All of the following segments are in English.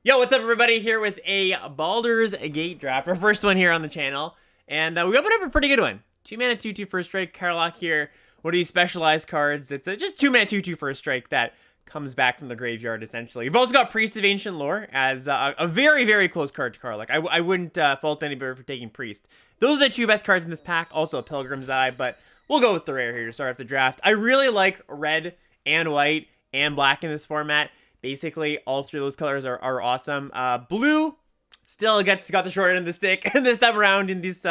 Yo, what's up, everybody? Here with a Baldur's Gate draft, our first one here on the channel, and we opened up a pretty good one. 2-mana 2/2 first strike, Carlock here. One of these specialized cards. It's just 2-mana 2/2 first strike that comes back from the graveyard, essentially. We've also got Priest of Ancient Lore as a very, very close card to Carlock. I wouldn't fault anybody for taking Priest. Those are the two best cards in this pack. Also a Pilgrim's Eye, but we'll go with the rare here to start off the draft. I really like red and white and black in this format. Basically, all three of those colors are awesome. Blue still got the short end of the stick this time around in this,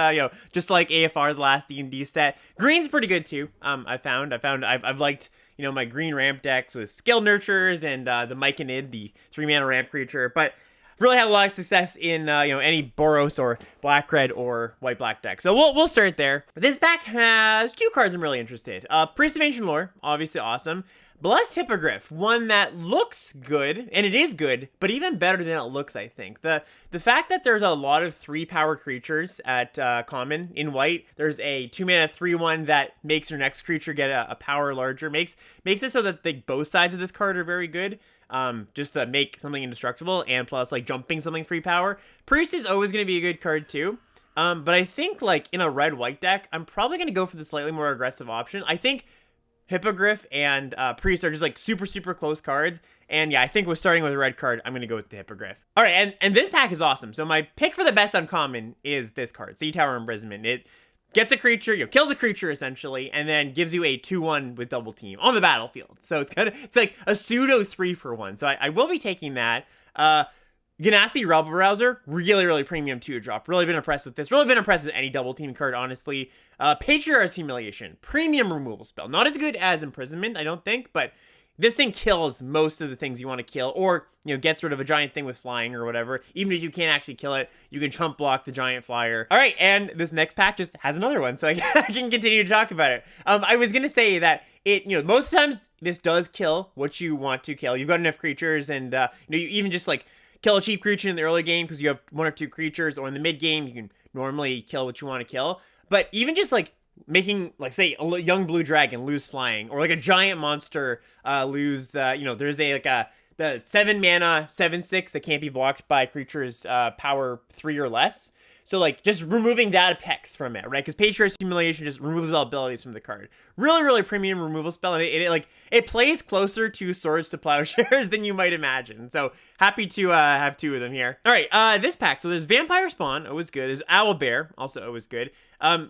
just like AFR, the last D&D set. Green's pretty good too. I've liked, my green ramp decks with Skill Nurturers and the Myconid, the 3-mana ramp creature, but really had a lot of success in any Boros or black-red or white-black deck. So we'll start there. This pack has two cards I'm really interested. Priest of Ancient Lore, obviously awesome. Blessed Hippogriff, one that looks good, and it is good, but even better than it looks, I think. The fact that there's a lot of 3-power creatures at common in white, there's a 2-mana 3/1 that makes your next creature get a power larger, makes it so that both sides of this card are very good. Just to make something indestructible, and plus, jumping something 3-power. Priest is always going to be a good card, too. But I think, in a red-white deck, I'm probably going to go for the slightly more aggressive option. I think Hippogriff and Priest are just super, super close cards. And yeah, I think with starting with a red card, I'm going to go with the Hippogriff. All right, and this pack is awesome. So my pick for the best uncommon is this card, Sea Tower Imprisonment. It gets a creature, kills a creature essentially, and then gives you a 2/1 with double team on the battlefield. So it's like a pseudo 3-for-1. So I will be taking that. Ganassi Rebel Rouser, really, really premium 2-drop. Really been impressed with this. Really been impressed with any double team card, honestly. Patriarch's Humiliation, premium removal spell. Not as good as Imprisonment, I don't think, but this thing kills most of the things you want to kill, or, gets rid of a giant thing with flying or whatever. Even if you can't actually kill it, you can chump block the giant flyer. All right, and this next pack just has another one, so I can continue to talk about it. I was going to say that most times this does kill what you want to kill. You've got enough creatures, and, you even just, kill a cheap creature in the early game because you have 1 or 2 creatures, or in the mid game, you can normally kill what you want to kill. But even just, making, say, a young blue dragon lose flying, or a giant monster lose the, there's the 7-mana 7/6 that can't be blocked by creatures power 3 or less. So, just removing that effects from it, right? Because Patriarch's Humiliation just removes all abilities from the card. Really, really premium removal spell, and it plays closer to Swords to Plowshares than you might imagine. So, happy to have 2 of them here. All right, this pack. So, there's Vampire Spawn, always good. There's Owlbear, also always good.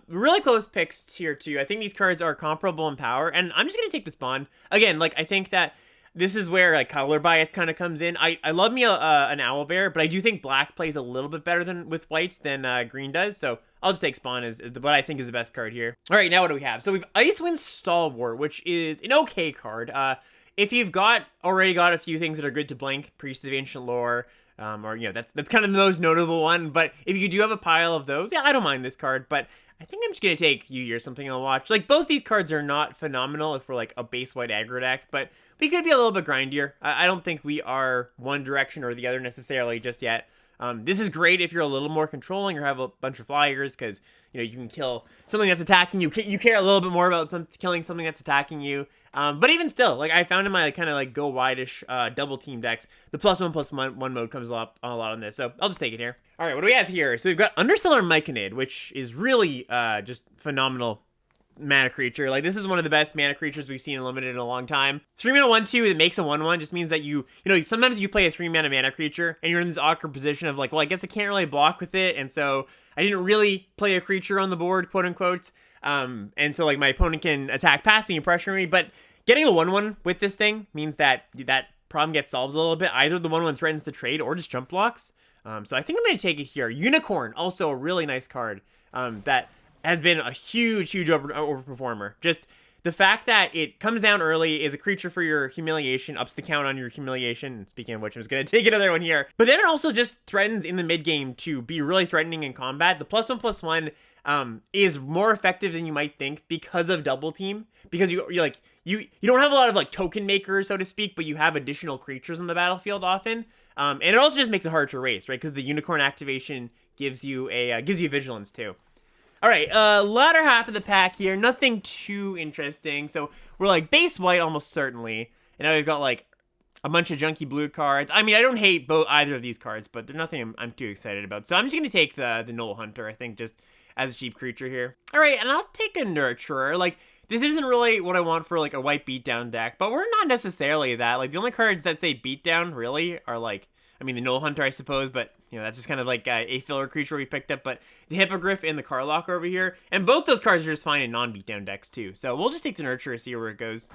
Really close picks here, too. I think these cards are comparable in power, and I'm just going to take the Spawn. Again, I think that this is where color bias kind of comes in. I love me an Owlbear, but I do think black plays a little bit better with white than green does. So I'll just take Spawn as what I think is the best card here. All right, now what do we have? So we've Icewind Stalwart, which is an okay card. If you've already got a few things that are good to blink, Priest of Ancient Lore, or that's kind of the most notable one. But if you do have a pile of those, yeah, I don't mind this card. But I think I'm just going to take Yu or something I'll watch. Both these cards are not phenomenal if we're a base white aggro deck, but we could be a little bit grindier. I don't think we are one direction or the other necessarily just yet. This is great if you're a little more controlling or have a bunch of flyers, because you can kill something that's attacking you. You care a little bit more about killing something that's attacking you. But even still, I found in my kind of go wide-ish double team decks, the +1/+1 mode comes a lot on this. So I'll just take it here. All right, what do we have here? So we've got Understellar Myconid, which is really just phenomenal mana creature. This is one of the best mana creatures we've seen in Limited in a long time. 3-mana 1/2 that makes a 1/1 just means that sometimes you play a 3-mana mana creature and you're in this awkward position of well, I guess I can't really block with it, and so I didn't really play a creature on the board, quote unquote. And so my opponent can attack past me and pressure me, but getting a 1/1 with this thing means that problem gets solved a little bit. Either the 1/1 threatens the trade or just jump blocks. So I think I'm going to take it here. Unicorn, also a really nice card that has been a huge overperformer. Just the fact that it comes down early, is a creature for your humiliation, ups the count on your humiliation. Speaking of which, I'm just going to take another one here. But then it also just threatens in the mid game to be really threatening in combat. The +1/+1 is more effective than you might think because of double team. Because you don't have a lot of token makers, so to speak, but you have additional creatures on the battlefield often. And it also just makes it hard to race, right? Because the unicorn activation gives you vigilance too. All right, latter half of the pack here, nothing too interesting. So we're base white almost certainly, and now we've got a bunch of junky blue cards. I mean, I don't hate either of these cards, but they're nothing I'm too excited about. So I'm just gonna take the Knoll Hunter, I think, just as a cheap creature here. All right, and I'll take a Nurturer. Like, this isn't really what I want for like a white beatdown deck, but we're not necessarily that. Like, the only cards that say beatdown really are like, I mean, the Knoll Hunter, I suppose, but you know, that's just kind of like a filler creature we picked up. But the Hippogriff and the Carlock over here, and both those cards are just fine in non-beatdown decks too. So we'll just take the Nurturer, see where it goes.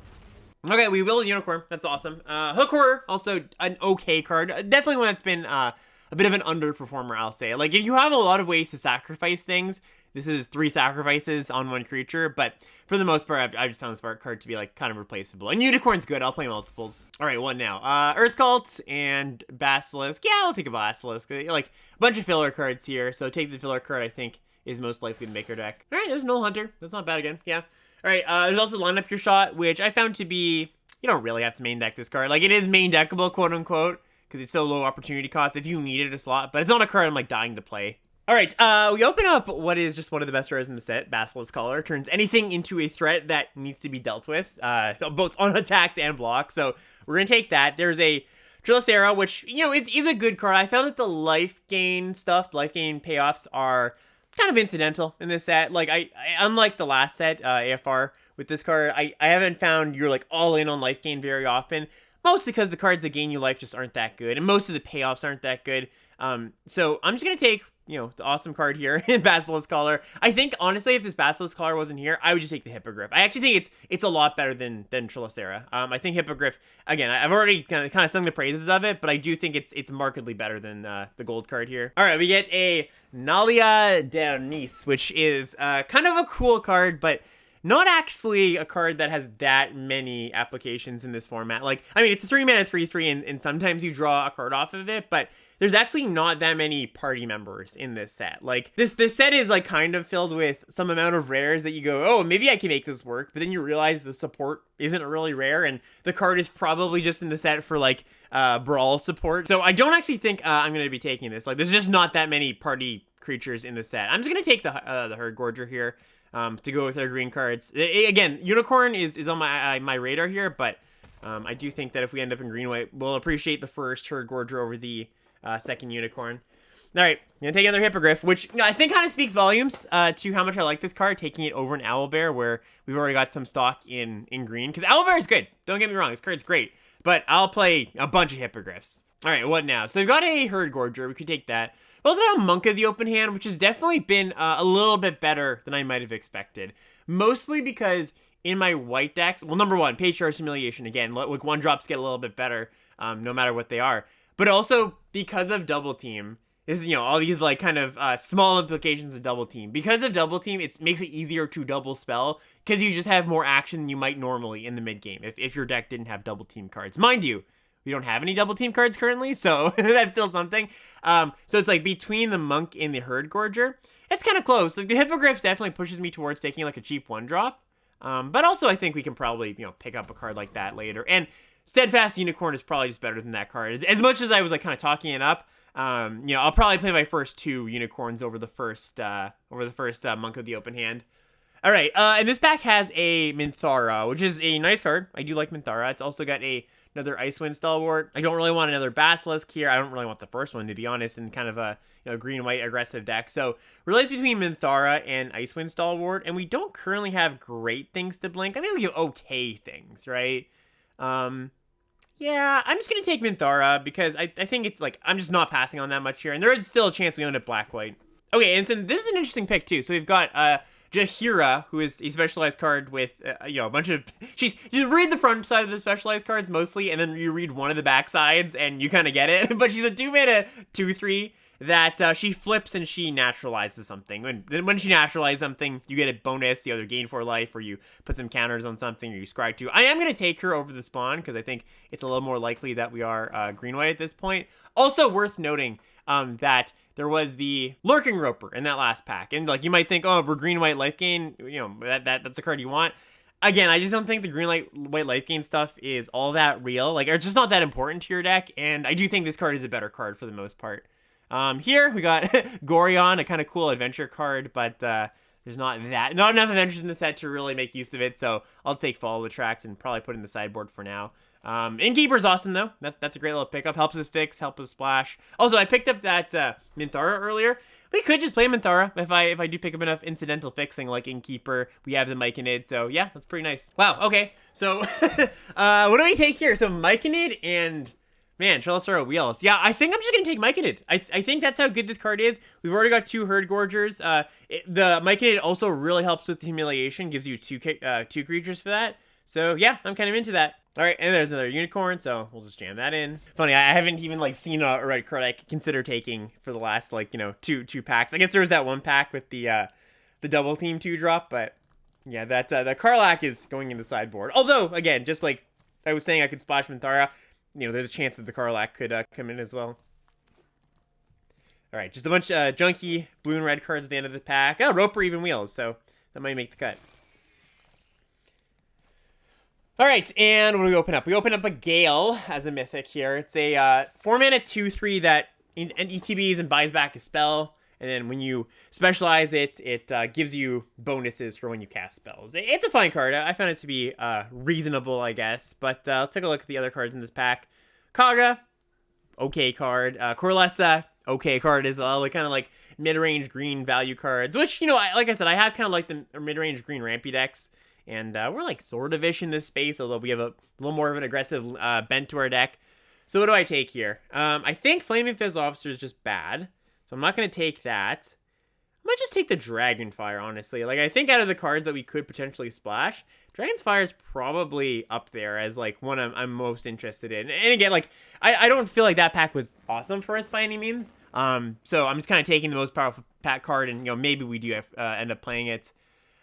Okay, we will Unicorn. That's awesome. Hook Horror, also an okay card. Definitely one that's been a bit of an underperformer, I'll say. Like, if you have a lot of ways to sacrifice things, this is 3 sacrifices on 1 creature, but for the most part, I've just found the Spark card to be, like, kind of replaceable. And Unicorn's good. I'll play multiples. All right, what now? Earth Cult and Basilisk. Yeah, I'll take a Basilisk. Like, a bunch of filler cards here, so take the filler card, I think, is most likely to make our deck. All right, there's Knoll Hunter. That's not bad again. Yeah. All right, there's also Line Up Your Shot, which I found to be, you don't really have to main deck this card. Like, it is main deckable, quote unquote, because it's still low opportunity cost if you needed a slot, but it's not a card I'm, like, dying to play. All right, we open up what is just one of the best rares in the set, Basilisk Collar. Turns anything into a threat that needs to be dealt with, both on attacks and blocks, so we're going to take that. There's a Trillicera, which, you know, is a good card. I found that the life gain stuff, life gain payoffs are kind of incidental in this set. Like, I unlike the last set, AFR, with this card, I haven't found you're, like, all in on life gain very often, mostly because the cards that gain you life just aren't that good, and most of the payoffs aren't that good. So I'm just going to take, you know, the awesome card here in Basilisk Collar. I think, honestly, if this Basilisk Collar wasn't here, I would just take the Hippogriff. I actually think it's a lot better than Trillicera. I think Hippogriff, again, I've already kind of sung the praises of it, but I do think it's markedly better than the gold card here. All right, we get a Nalia Dernice, which is kind of a cool card, but not actually a card that has that many applications in this format. Like, I mean, it's a 3-mana 3/3, and sometimes you draw a card off of it, but there's actually not that many party members in this set. Like, this set is, like, kind of filled with some amount of rares that you go, oh, maybe I can make this work, but then you realize the support isn't really rare, and the card is probably just in the set for, like, brawl support. So I don't actually think I'm going to be taking this. Like, there's just not that many party creatures in the set. I'm just going to take the Herd Gorger here. To go with our green cards. Again, Unicorn is on my radar here, but I do think that if we end up in green-white, we'll appreciate the first Herd Gorger over the second Unicorn. All right, I'm going to take another Hippogriff, which, you know, I think kind of speaks volumes to how much I like this card, taking it over an Owlbear, where we've already got some stock in green. Because Owlbear is good. Don't get me wrong, this card's great. But I'll play a bunch of Hippogriffs. All right, what now? So we've got a Herd Gorger. We could take that. We also got a Monk of the Open Hand, which has definitely been a little bit better than I might have expected. Mostly because in my white decks, well, number one, Patriarch's Humiliation. Again, like, 1-drops get a little bit better, no matter what they are. But also, because of Double Team, this is, you know, all these, like, kind of small implications of Double Team. Because of Double Team, it makes it easier to double spell, because you just have more action than you might normally in the mid-game, if your deck didn't have Double Team cards. Mind you, we don't have any Double Team cards currently, so that's still something. So it's like between the Monk and the Herd Gorger, it's kind of close. Like, the Hippogriff definitely pushes me towards taking, like, a cheap 1-drop. But also I think we can probably, you know, pick up a card like that later. And Steadfast Unicorn is probably just better than that card. As much as I was, like, kind of talking it up, you know, I'll probably play my first 2 Unicorns over the first Monk of the Open Hand. All right, and this pack has a Minthara, which is a nice card. I do like Minthara. It's also got another Icewind Stalwart. I don't really want another Basilisk here. I don't really want the first one, to be honest, in kind of a, you know, green-white aggressive deck. So, relates between Minthara and Icewind Stalwart, and we don't currently have great things to blink. I mean, we have okay things, right? Yeah, I'm just going to take Minthara, because I think it's, like, I'm just not passing on that much here, and there is still a chance we end up black-white. Okay, and so this is an interesting pick, too. So, we've got, Jaheira, who is a specialized card with, you know, a bunch of... You read the front side of the specialized cards mostly, and then you read one of the back sides, and you kind of get it. But she's a 2-mana 2/3 that she flips and she naturalizes something. When she naturalizes something, you get a bonus, you either gain 4 life, or you put some counters on something, or you scry 2. I am going to take her over the spawn, because I think it's a little more likely that we are green-white at this point. Also worth noting that there was the Lurking Roper in that last pack. And, like, you might think, oh, we're green-white life gain, you know, that's a card you want. Again, I just don't think the green-white life gain stuff is all that real. Like, it's just not that important to your deck, and I do think this card is a better card for the most part. Here, we got Gorion, a kind of cool adventure card, but there's not enough adventures in the set to really make use of it, so I'll just take Follow the Tracks and probably put it in the sideboard for now. Innkeeper's awesome, though. That's a great little pickup. Helps us fix, helps us splash. Also, I picked up that Minthara earlier. We could just play Minthara if I do pick up enough incidental fixing like Innkeeper. We have the Myconid, so yeah, that's pretty nice. Wow, okay. So, what do we take here? So, Myconid and... Man, Trellisaro Wheels. Yeah, I think I'm just going to take Myconid. I think that's how good this card is. We've already got 2 Herd Gorgers. The Myconid also really helps with Humiliation. Gives you two creatures for that. So, yeah, I'm kind of into that. All right, and there's another Unicorn, so we'll just jam that in. Funny, I haven't even, like, seen a red card I could consider taking for the last, like, you know, two packs. I guess there was that one pack with the double team 2-drop, but, yeah, that Karlach is going in the sideboard. Although, again, just like I was saying, I could splash Minthara. You know, there's a chance that the Karlach could come in as well. All right, just a bunch of junky blue and red cards at the end of the pack. Oh, Roper even wheels, so that might make the cut. All right, and what do we open up? We open up a Gale as a Mythic here. It's a 4-mana 2/3 that ETBs and buys back a spell. And then when you specialize it, it gives you bonuses for when you cast spells. It's a fine card. I found it to be reasonable, I guess. But let's take a look at the other cards in this pack. Kaga, okay card. Corlessa, okay card as well. Like kind of like mid-range green value cards. Which, you know, like I said, I have kind of like the mid-range green rampy decks. And we're like sort of ish in this space, although we have a little more of an aggressive bent to our deck. So what do I take here? I think Flaming Fizz Officer is just bad. So I'm not going to take that. I might just take the Dragonfire, honestly. Like, I think out of the cards that we could potentially splash, Dragonfire is probably up there as, like, one I'm most interested in. And again, like, I don't feel like that pack was awesome for us by any means. So I'm just kind of taking the most powerful pack card, and, you know, maybe we do end up playing it.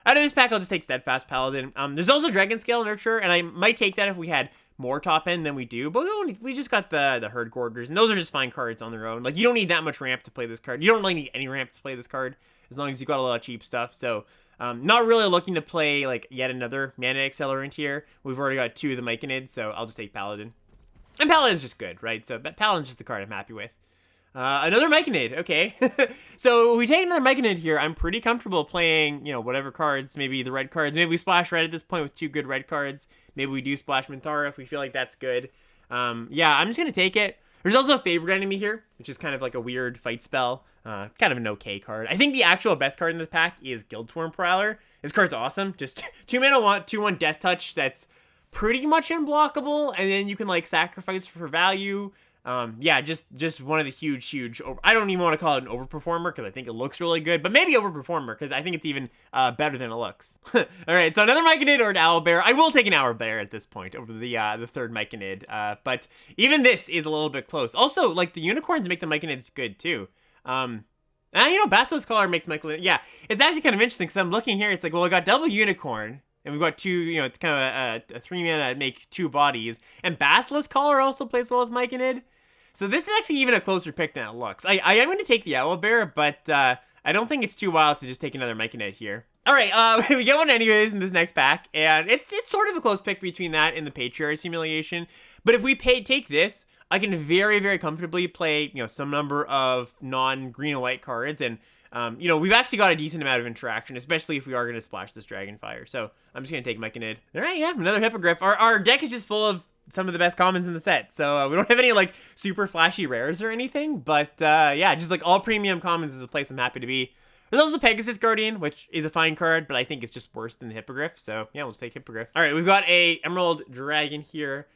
Out of this pack, I'll just take Steadfast Paladin. There's also Dragon Scale Nurture, and I might take that if we had more top end than we do, but we just got the Herd Gorgers, and those are just fine cards on their own. Like, you don't need that much ramp to play this card. You don't really need any ramp to play this card, as long as you got a lot of cheap stuff. So, not really looking to play, like, yet another mana accelerant here. We've already got 2 of the Myconid, so I'll just take Paladin. And Paladin's just good, right? So, Paladin's just the card I'm happy with. Another Myconid, okay. So we take another Myconid here. I'm pretty comfortable playing, you know, whatever cards, maybe the red cards. Maybe we splash red at this point with 2 good red cards. Maybe we do splash Minthara if we feel like that's good. Yeah, I'm just going to take it. There's also a favorite enemy here, which is kind of like a weird fight spell. Kind of an okay card. I think the actual best card in this pack is Guildform Prowler. This card's awesome. Just 2 mana 2/1 Death Touch that's pretty much unblockable, and then you can, like, sacrifice for value. Yeah, just one of the huge, I don't even want to call it an overperformer because I think it looks really good, but maybe overperformer because I think it's even better than it looks. All right, so another Myconid or an Owlbear. I will take an Owlbear at this point over the third Myconid, but even this is a little bit close. Also, like, the unicorns make the Myconids good too. And you know, Basilisk Collar makes Myconid. Yeah, it's actually kind of interesting because I'm looking here. It's like, well, we got double unicorn. And we've got 2, you know, it's kind of a 3-mana make 2 bodies. And Basilisk Collar also plays well with Myconid. So this is actually even a closer pick than it looks. I am going to take the Owlbear, but I don't think it's too wild to just take another Myconid here. All right, we get one anyways in this next pack. And it's sort of a close pick between that and the Patriarch's Humiliation. But if we take this, I can very, very comfortably play, you know, some number of non-green and white cards. And you know, we've actually got a decent amount of interaction, especially if we are going to splash this Dragonfire. So I'm just going to take Myconid. All right, yeah, another Hippogriff. Our deck is just full of some of the best commons in the set. So we don't have any, like, super flashy rares or anything. But yeah, just, like, all premium commons is a place I'm happy to be. There's also Pegasus Guardian, which is a fine card, but I think it's just worse than the Hippogriff. So yeah, we'll just take Hippogriff. All right, we've got a Emerald Dragon here,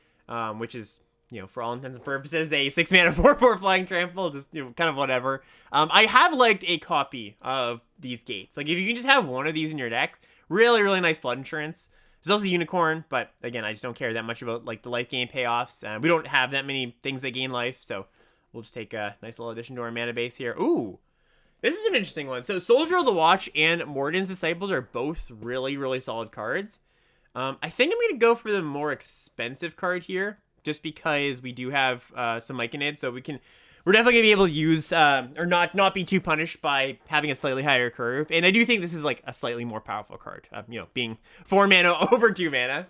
which is, you know, for all intents and purposes, a 6-mana 4/4 flying trample, just, you know, kind of whatever. I have liked a copy of these gates. Like, if you can just have one of these in your deck, really, really nice flood insurance. There's also Unicorn, but again, I just don't care that much about, like, the life gain payoffs. We don't have that many things that gain life, so we'll just take a nice little addition to our mana base here. Ooh, this is an interesting one. So Soldier of the Watch and Morden's Disciples are both really, really solid cards. I think I'm going to go for the more expensive card here, just because we do have some Myconid, so we're definitely going to be able to use, or not be too punished by having a slightly higher curve. And I do think this is, like, a slightly more powerful card, you know, being 4 mana over 2 mana.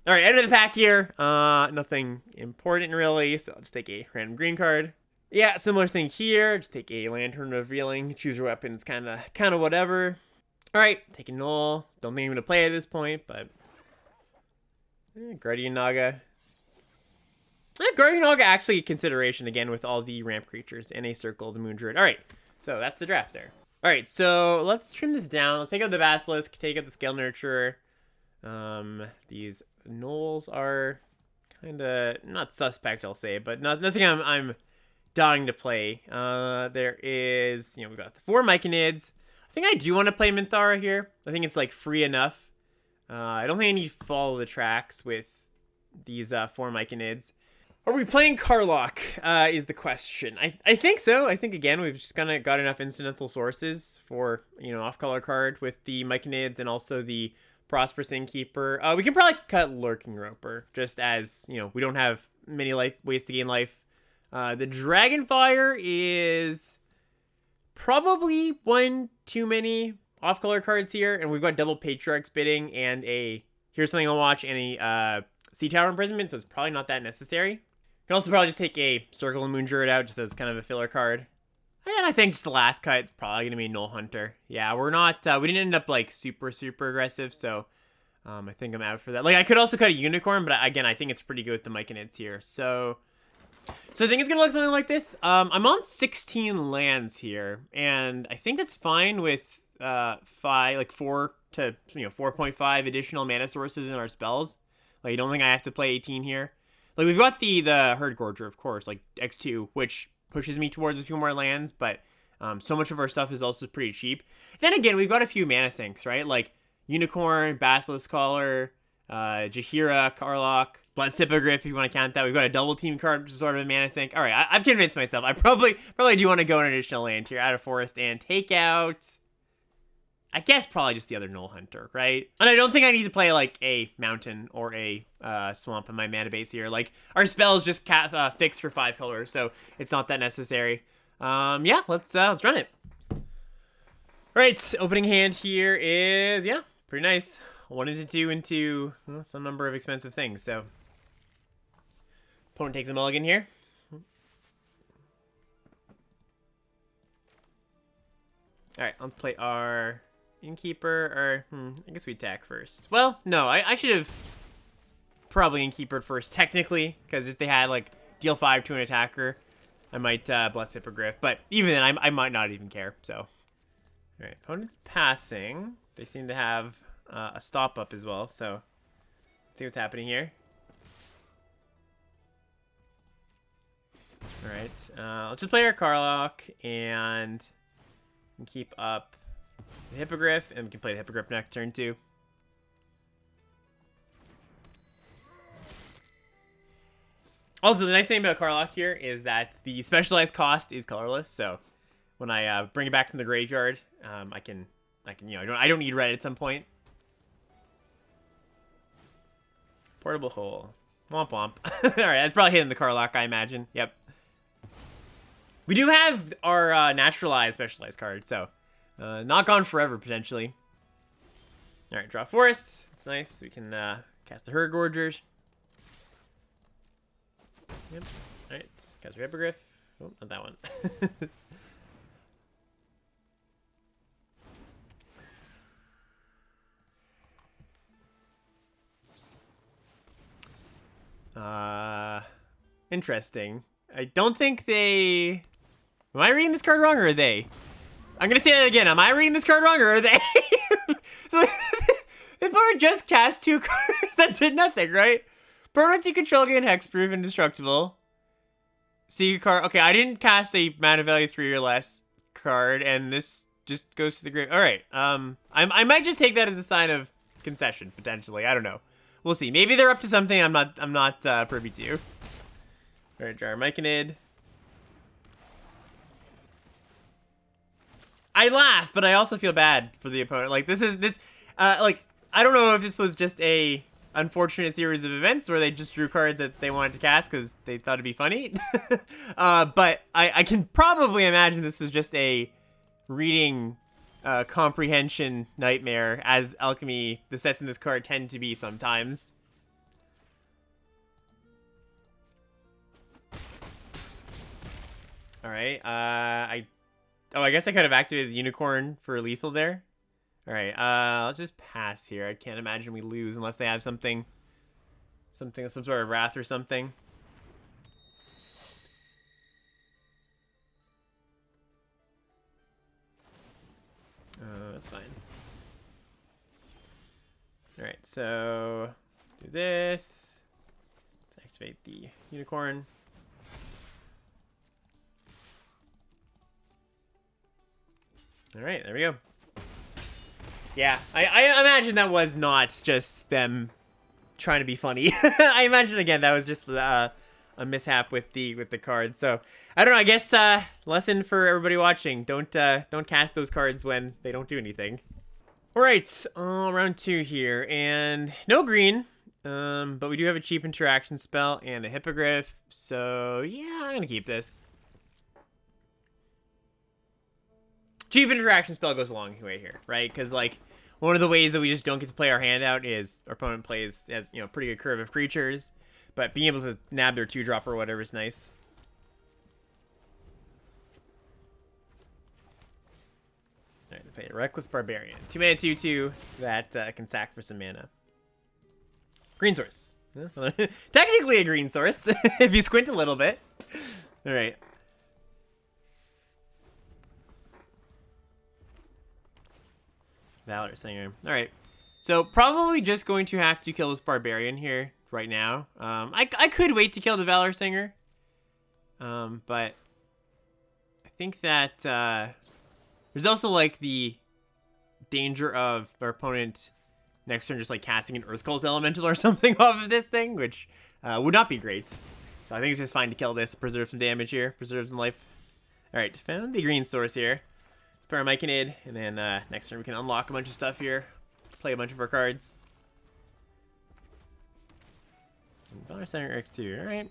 All right, end of the pack here. Nothing important, really, so I'll just take a random green card. Yeah, similar thing here. Just take a Lantern Revealing. Choose your weapons, kind of whatever. All right, take a Null. Don't think I'm going to play at this point, but... Guardian Naga. Guardian Hog actually consideration again with all the ramp creatures and a Circle of the Moon Druid. All right, so that's the draft there. All right, so let's trim this down. Let's take out the Basilisk, take out the Scale Nurturer. These Gnolls are kind of not suspect, I'll say, but nothing I'm dying to play. There is, we've got the 4 Myconids. I think I do want to play Minthara here. I think it's like free enough. I don't think I need to follow the tracks with these 4 Myconids. Are we playing Karlach, is the question. I think so. I think, again, we've just kind of got enough incidental sources for, off-color card with the Myconids and also the Prosperous Innkeeper. We can probably cut Lurking Roper, just as, we don't have many ways to gain life. The Dragonfire is probably one too many off-color cards here, and we've got double Patriarch's Bidding and a Here's Something I'll Watch and a Sea Tower Imprisonment, so it's probably not that necessary. You can also probably just take a Circle of the Moon Druid out just as kind of a filler card. And I think just the last cut is probably going to be Null Hunter. Yeah, we're not, we didn't end up like super aggressive, so I think I'm out for that. Like, I could also cut a Unicorn, but again, I think it's pretty good with the Myconids here. So I think it's going to look something like this. I'm on 16 lands here, and I think that's fine with 4 to 4.5 additional mana sources in our spells. Like, I don't think I have to play 18 here. Like, we've got the Herd Gorger, of course, like X2, which pushes me towards a few more lands, but so much of our stuff is also pretty cheap. Then again, we've got a few mana sinks, right? Like Unicorn, Basilisk Collar, Jaheira, Karlach, Blessed Hippogriff, if you want to count that. We've got a double team card, which is sort of a mana sink. All right, I've convinced myself. I probably do want to go an additional land here out of Forest and take out, I guess, probably just the other Null Hunter, right? And I don't think I need to play like a Mountain or a Swamp in my mana base here. Like, our spells just fixed for 5 colors, so it's not that necessary. Yeah, let's run it. All right, opening hand here is, yeah, pretty nice. 1 into 2 into some number of expensive things, so. Opponent takes a mulligan here. All right, let's play our Innkeeper, or, I guess we attack first. Well, no, I should have probably Innkeepered first, technically, because if they had, like, deal 5 to an attacker, I might Bless Hippogriff, but even then, I might not even care, so. All right, opponent's passing. They seem to have a stop up as well, so let's see what's happening here. All right, let's just play our Karlach and keep up the Hippogriff, and we can play the Hippogriff next turn too. Also, the nice thing about Karlach here is that the specialized cost is colorless, so when I bring it back from the graveyard, I can I don't need red at some point. Portable Hole. Womp womp. All right, that's probably hitting the Karlach, I imagine. Yep. We do have our naturalized specialized card, so not gone forever, potentially. All right, draw Forest. That's nice. We can cast the Herd Gorgers. Yep. All right, cast our Hippogriff. Oh, not that one. Interesting. I don't think they... Am I reading this card wrong, or are they? I'm gonna say that again. Am I reading this card wrong, or are they? So, if I just cast 2 cards, that did nothing, right? Permanents you control gain hexproof, indestructible. See card. Okay, I didn't cast a mana value 3 or less card, and this just goes to the grave. All right. I might just take that as a sign of concession, potentially. I don't know. We'll see. Maybe they're up to something I'm not privy to. All right, draw our Myconid. I laugh, but I also feel bad for the opponent. Like, like, I don't know if this was just a unfortunate series of events where they just drew cards that they wanted to cast because they thought it'd be funny. But I can probably imagine this is just a reading comprehension nightmare, as alchemy, the sets in this card tend to be sometimes. All right, I guess I could have activated the Unicorn for lethal there. All right, let's just pass here. I can't imagine we lose unless they have some sort of Wrath or something. that's fine. All right, so do this. Let's activate the unicorn. All right, there we go. Yeah, I imagine that was not just them trying to be funny. I imagine again that was just a mishap with the cards. So I don't know. I guess lesson for everybody watching: don't cast those cards when they don't do anything. All right, round 2 here, and no green, but we do have a cheap interaction spell and a hippogriff. So yeah, I'm gonna keep this. Cheap interaction spell goes a long way here, right? Because like one of the ways that we just don't get to play our hand out is our opponent plays as pretty good curve of creatures, but being able to nab their 2-drop or whatever is nice. All right, play a Reckless Barbarian, 2-mana 2/2 that can sack for some mana. Green source, technically a green source if you squint a little bit. All right. Valor Singer. All right, so probably just going to have to kill this Barbarian here right now. I could wait to kill the Valor Singer, but I think that there's also like the danger of our opponent next turn just like casting an Earth Cult Elemental or something off of this thing, which would not be great. So I think it's just fine to kill this, preserve some damage here, preserve some life. All right, found the green source here. Spare Myconid, and then next turn we can unlock a bunch of stuff here, play a bunch of our cards. Valor Center X2, all right.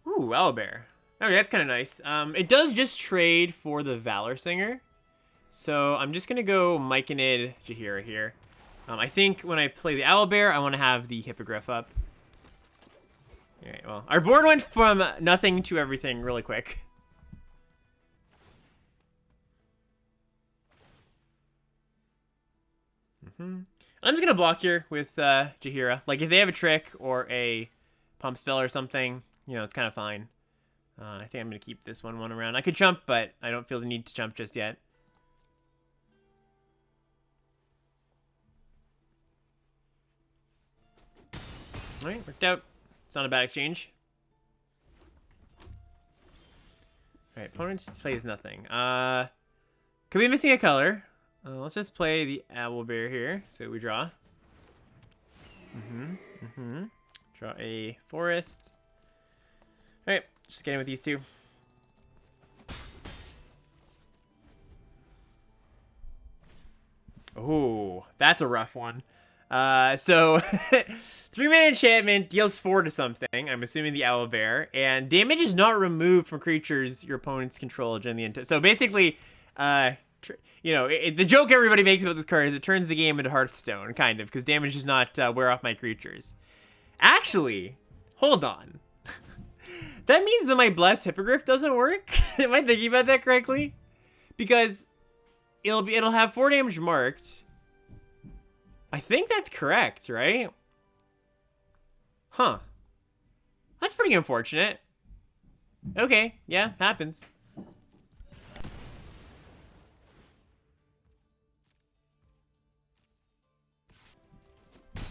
Ooh, Owlbear. Okay, that's kind of nice. It does just trade for the Valor Singer. So I'm just going to go Myconid Jaheira here. I think when I play the Owlbear, I want to have the Hippogriff up. All right, well, our board went from nothing to everything really quick. I'm just going to block here with Jaheira. Like, if they have a trick or a pump spell or something, it's kind of fine. I think I'm going to keep this one around. I could jump, but I don't feel the need to jump just yet. All right, worked out. It's not a bad exchange. All right, opponent plays nothing. Could be missing a color. Let's just play the Owlbear here. So we draw. Draw a forest. All right, just get in with these two. Oh, that's a rough one. So 3-mana enchantment deals 4 to something. I'm assuming the Owlbear, and damage is not removed from creatures your opponents control during the end. So basically, the joke everybody makes about this card is it turns the game into Hearthstone, kind of, because damage does not wear off my creatures. Actually, hold on. That means that my Blessed Hippogriff doesn't work. Am I thinking about that correctly? Because it'll have 4 damage marked. I think that's correct, right? Huh. That's pretty unfortunate. Okay, yeah, happens.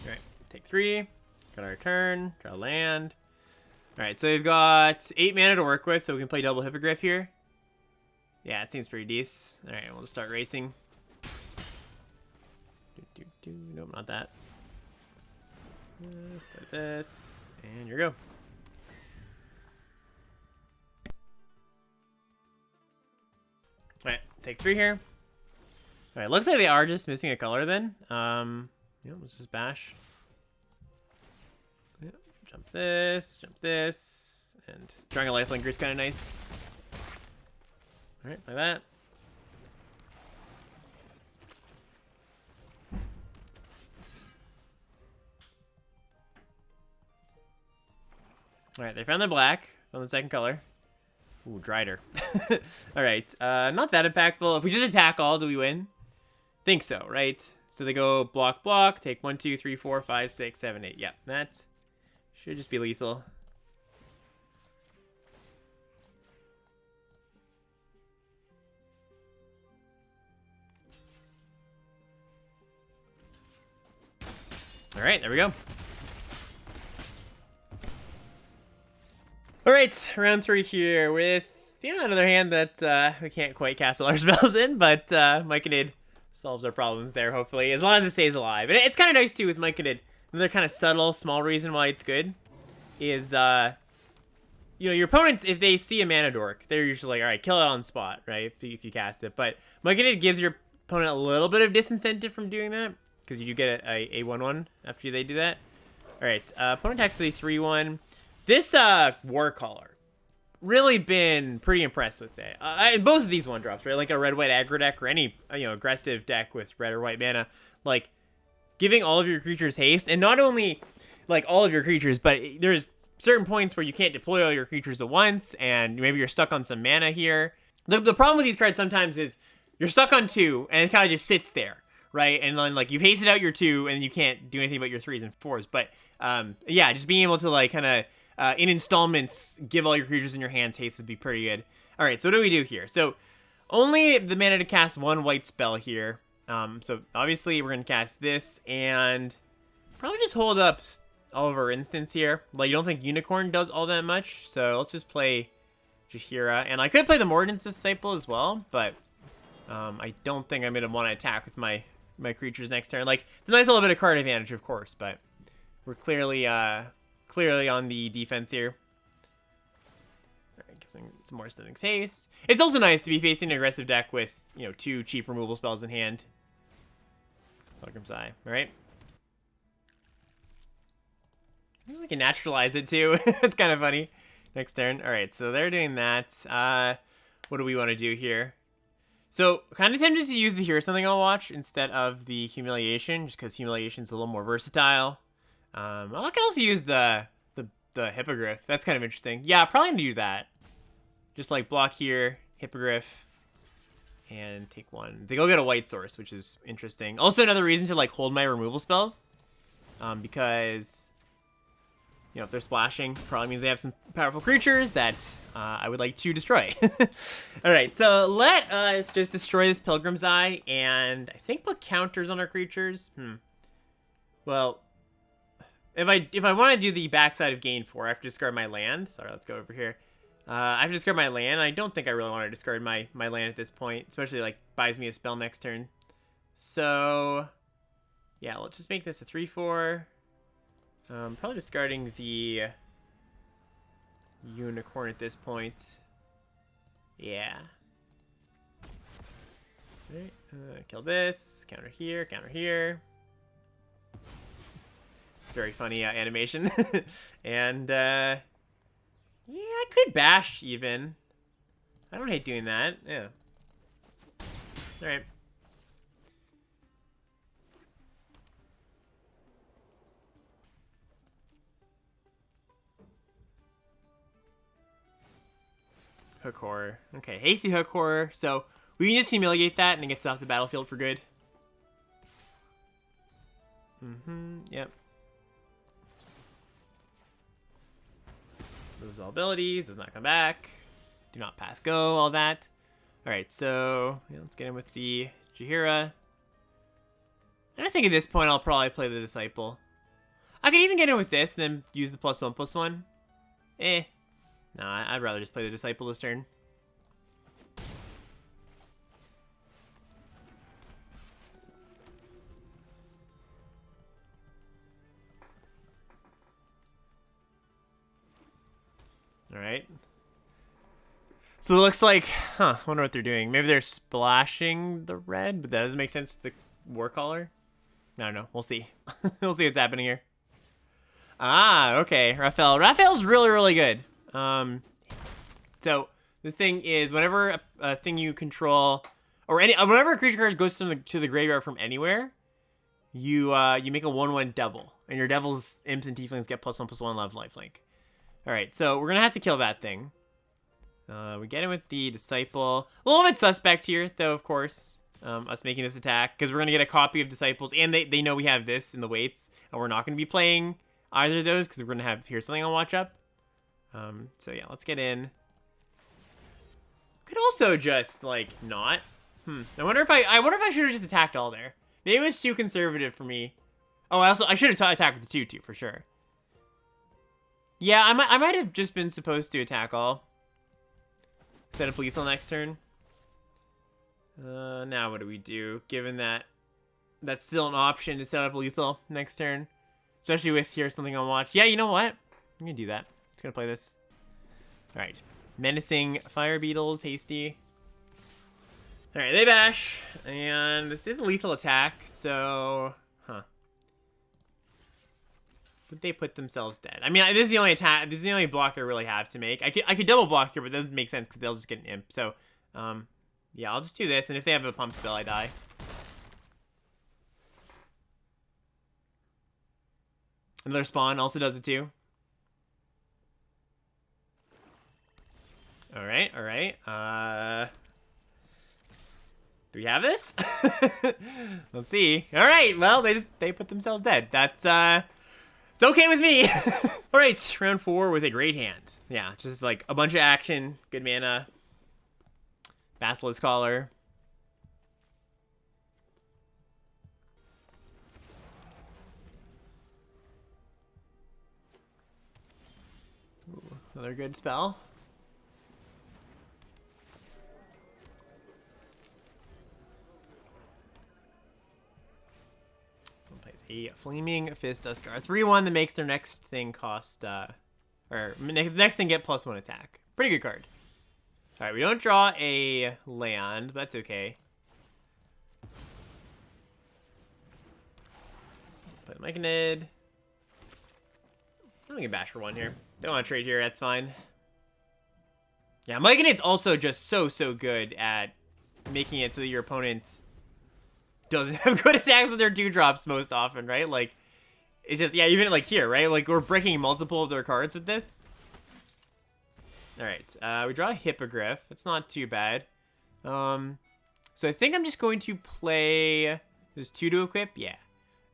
Alright, take 3. Got our turn, draw land. Alright, so we've got 8 mana to work with, so we can play double Hippogriff here. Yeah, it seems pretty decent. Alright, we'll just start racing. Nope, not that. Let's put this, and here we go. Alright, take 3 here. Alright, looks like they are just missing a color then. Let's just bash. Yep, jump this, and drawing a lifelinker is kind of nice. Alright, like that. Alright, they found the black on the second color. Ooh, Drider. Alright, not that impactful. If we just attack all, do we win? Think so, right? So they go block, block, take 1, 2, 3, 4, 5, 6, 7, 8. Yep, that should just be lethal. All right, there we go. All right, round 3 here with, yeah, another hand that we can't quite cast all our spells in, but Myconid solves our problems there, hopefully, as long as it stays alive. And it's kind of nice, too, with Myconid. Another kind of subtle, small reason why it's good is, you know, your opponents, if they see a mana dork, they're usually like, all right, kill it on spot, right, if you cast it. But Myconid gives your opponent a little bit of disincentive from doing that, because you do get a 1/1 after they do that. All right, opponent attacks with a 3/1. This War Caller, really been pretty impressed with it. Both of these 1-drops, right? Like a red-white aggro deck or any aggressive deck with red or white mana, like giving all of your creatures haste, and not only like all of your creatures, but there's certain points where you can't deploy all your creatures at once, and maybe you're stuck on some mana here. The problem with these cards sometimes is you're stuck on 2, and it kind of just sits there, right? And then like you've hasted out your 2, and you can't do anything about your 3s and 4s. But yeah, just being able to like kind of in installments, give all your creatures in your hands haste would be pretty good. All right, so what do we do here? So only the mana to cast 1 white spell here. So obviously we're going to cast this and probably just hold up all of our instants here. Like, you don't think Unicorn does all that much, so let's just play Jaheira. And I could play the Mordant's Disciple as well, but I don't think I'm going to want to attack with my creatures next turn. Like, it's a nice little bit of card advantage, of course, but we're clearly on the defense here. All right, guessing some more Stunning Haste. It's also nice to be facing an aggressive deck with, 2 cheap removal spells in hand. Pilgrim's Eye, all right? Maybe we can naturalize it too. It's kind of funny. Next turn. All right, so they're doing that. What do we want to do here? So, kind of tempted to use the Here's Something I'll Watch instead of the Humiliation, just because Humiliation's a little more versatile. I can also use the Hippogriff. That's kind of interesting. Yeah, probably gonna do that. Just like block here, Hippogriff, and take 1. They go get a white source, which is interesting. Also, another reason to like hold my removal spells, because if they're splashing, probably means they have some powerful creatures that I would like to destroy. All right, so let us just destroy this Pilgrim's Eye, and I think put counters on our creatures. Well, if I want to do the backside of gain 4, I have to discard my land. Sorry, let's go over here. I have to discard my land. I don't think I really want to discard my land at this point, especially like buys me a spell next turn. So yeah, let's just make this a 3/4. Probably discarding the Unicorn at this point. Yeah. All right, kill this. Counter here. Counter here. It's very funny animation. And yeah, I could bash even. I don't hate doing that. Yeah. All right. Hook Horror. Okay, hasty Hook Horror. So we can just humiliate that and it gets off the battlefield for good. Yep. Lose all abilities, does not come back. Do not pass go, all that. Alright, so yeah, let's get in with the Jaheira. And I think at this point I'll probably play the Disciple. I could even get in with this and then use the +1/+1. Nah, I'd rather just play the Disciple this turn. Alright. So it looks like, I wonder what they're doing. Maybe they're splashing the red, but that doesn't make sense to the War Caller. I don't know. We'll see. We'll see what's happening here. Ah, okay. Raphael's really, really good. So this thing is whenever a thing you control, or whenever a creature card goes to the graveyard from anywhere, you make a 1/1 devil, and your devils, imps, and tieflings get +1/+1 lifelink. All right, so we're gonna have to kill that thing. We get in with the Disciple. A little bit suspect here, though, of course. us making this attack, because we're going to get a copy of Disciples, and they know we have this in the weights, and we're not going to be playing either of those, because we're going to have Here's Something on Watch Up. So yeah, let's get in. Could also just, like, not. I wonder if I should have just attacked all there. Maybe it was too conservative for me. Oh, I should have attacked with the 2-2 for sure. Yeah, I might have just been supposed to attack all. Set up lethal next turn. Now what do we do? Given that that's still an option to set up lethal next turn. Especially with Here's Something on Watch. Yeah, you know what? I'm gonna do that. Just gonna play this. Alright. Menacing Fire Beetles, hasty. Alright, they bash. And this is a lethal attack, so... Would they put themselves dead? I mean, this is the only attack. This is the only block I really have to make. I could double block here, but it doesn't make sense because they'll just get an imp. So, yeah, I'll just do this. And if they have a pump spell, I die. Another spawn also does it too. All right, all right. Do we have this? Let's see. All right. Well, they put themselves dead. That's it's okay with me. All right, round 4 with a great hand. Yeah, just like a bunch of action, good mana. Basilisk Collar. Ooh, another good spell. A Flaming Fist Duskar. 3-1 that makes their next thing cost, or next thing get +1 attack. Pretty good card. Alright, we don't draw a land, but that's okay. Play the Myconid. I'm gonna bash for 1 here. Don't want to trade here, that's fine. Yeah, Myconid's also just so good at making it so that your opponent doesn't have good attacks with their 2-drops most often, right? Like, it's just, yeah, even like here, right? Like, we're breaking multiple of their cards with this. All right, we draw a Hippogriff. It's not too bad. So I think I'm just going to play, there's 2 to equip, yeah.